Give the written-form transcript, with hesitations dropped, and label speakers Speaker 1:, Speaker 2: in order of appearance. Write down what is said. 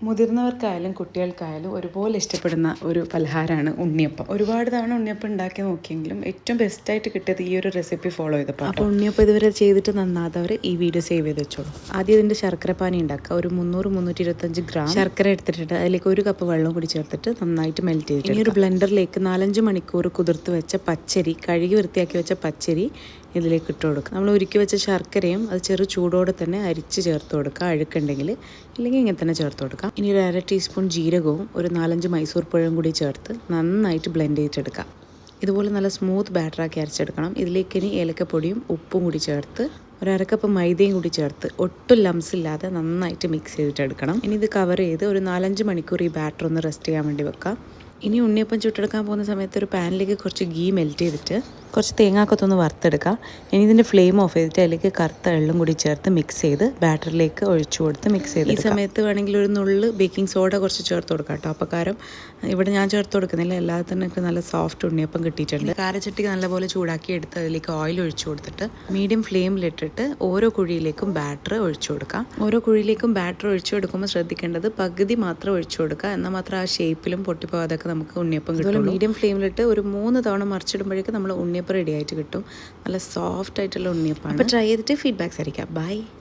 Speaker 1: മുതിർന്നവർക്കായാലും കുട്ടികൾക്കായാലും ഒരുപോലെ ഇഷ്ടപ്പെടുന്ന ഒരു പലഹാരമാണ് ഉണ്ണിയപ്പം. ഒരുപാട് തവണ ഉണ്ണിയപ്പം ഉണ്ടാക്കി നോക്കിയെങ്കിലും ഏറ്റവും ബെസ്റ്റായിട്ട് കിട്ടിയത് ഈ ഒരു റെസിപ്പി ഫോളോ ചെയ്തപ്പോൾ. അപ്പോൾ ഉണ്ണിയപ്പം ഇതുവരെ ചെയ്തിട്ട് നന്നാതവർ ഈ വീഡിയോ സേവ് ചെയ്ത് വെച്ചോളൂ. ആദ്യം ഇതിൻ്റെ ശർക്കരപ്പാനി ഉണ്ടാക്കുക. ഒരു 300-325 ഗ്രാം ശർക്കര എടുത്തിട്ട് അതിലേക്ക് 1 കപ്പ് വെള്ളം കൂടി ചേർത്തിട്ട് നന്നായിട്ട് മെൽറ്റ് ചെയ്തിട്ട് ഇനി ഒരു ബ്ലെൻഡറിലേക്ക് 4-5 മണിക്കൂർ കുതിർത്ത് വെച്ച പച്ചരി, കഴുകി വൃത്തിയാക്കി വെച്ച പച്ചരി ഇതിലേക്ക് ഇട്ട് കൊടുക്കുക. നമ്മൾ ഉരുക്കി വെച്ച ശർക്കരയും അത് ചെറു ചൂടോടെ തന്നെ അരിച്ച് ചേർത്ത് കൊടുക്കുക. അഴുക്കുണ്ടെങ്കിൽ ഇല്ലെങ്കിൽ ഇങ്ങനെ തന്നെ ചേർത്ത് കൊടുക്കാം. ഇനി ഒരു 1/2 ടീസ്പൂൺ ജീരകവും ഒരു 4-5 മൈസൂർ പഴവും കൂടി ചേർത്ത് നന്നായിട്ട് ബ്ലെൻഡ് ചെയ്തിട്ടെടുക്കാം. ഇതുപോലെ നല്ല സ്മൂത്ത് ബാറ്ററാക്കി അരച്ചെടുക്കണം. ഇതിലേക്ക് ഇനി ഏലക്കപ്പൊടിയും ഉപ്പും കൂടി ചേർത്ത് ഒരു 1/2 കപ്പ് മൈദയും കൂടി ചേർത്ത് ഒട്ടും ലംസ് ഇല്ലാതെ നന്നായിട്ട് മിക്സ് ചെയ്തിട്ടെടുക്കണം. ഇനി ഇത് കവർ ചെയ്ത് ഒരു 4-5 മണിക്കൂർ ഈ ബാറ്റർ ഒന്ന് റെസ്റ്റ് ചെയ്യാൻ വേണ്ടി വെക്കാം. ഇനി ഉണ്ണിയപ്പം ചുട്ടെടുക്കാൻ പോകുന്ന സമയത്ത് ഒരു പാനിലേക്ക് കുറച്ച് ഗീ മെൽറ്റ് ചെയ്തിട്ട് കുറച്ച് തേങ്ങാക്കൊത്തൊന്ന് വറുത്തെടുക്കാം. ഇനി ഇതിൻ്റെ ഫ്ലെയിം ഓഫ് ചെയ്തിട്ട് അതിലേക്ക് കറുത്ത എള്ളും കൂടി ചേർത്ത് മിക്സ് ചെയ്ത് ബാറ്ററിലേക്ക് ഒഴിച്ചു കൊടുത്ത് മിക്സ് ചെയ്ത് ഈ സമയത്ത് വേണമെങ്കിൽ ഒരു നുള്ള് ബേക്കിംഗ് സോഡ കുറച്ച് ചേർത്ത് കൊടുക്കാം കേട്ടോ. അപ്പോൾ കാരണം ഇവിടെ ഞാൻ ചേർത്ത് കൊടുക്കുന്നില്ല, എല്ലാത്തിനും എനിക്ക് നല്ല സോഫ്റ്റ് ഉണ്ണിയപ്പം കിട്ടിയിട്ടുണ്ട്. കാരച്ചട്ടിക്ക് നല്ലപോലെ ചൂടാക്കി എടുത്ത് അതിലേക്ക് ഓയിൽ ഒഴിച്ചു കൊടുത്തിട്ട് മീഡിയം ഫ്ലെയിമിലിട്ടിട്ട് ഓരോ കുഴിയിലേക്കും ബാറ്റർ ഒഴിച്ചു കൊടുക്കാം. ഓരോ കുഴിയിലേക്കും ബാറ്റർ ഒഴിച്ചു കൊടുക്കുമ്പോൾ ശ്രദ്ധിക്കേണ്ടത് പകുതി മാത്രം ഒഴിച്ചു കൊടുക്കുക, എന്നാൽ മാത്രം ആ ഷേപ്പിലും പൊട്ടിപ്പോകാതൊക്കെ നമുക്ക് ഉണ്ണിയപ്പം കിട്ടും. മീഡിയം ഫ്ലെയിമിലിട്ട് ഒരു 3 തവണ മറിച്ചിടുമ്പോഴേക്കും നമ്മൾ ഉണ്ണിയപ്പം റെഡി ആയിട്ട് കിട്ടും. നല്ല സോഫ്റ്റ് ആയിട്ടുള്ള ഉണ്ണിയപ്പം. അപ്പോൾ ട്രൈ ചെയ്തിട്ട് ഫീഡ്ബാക്ക്സ് അറിയിക്കാം. ബൈ.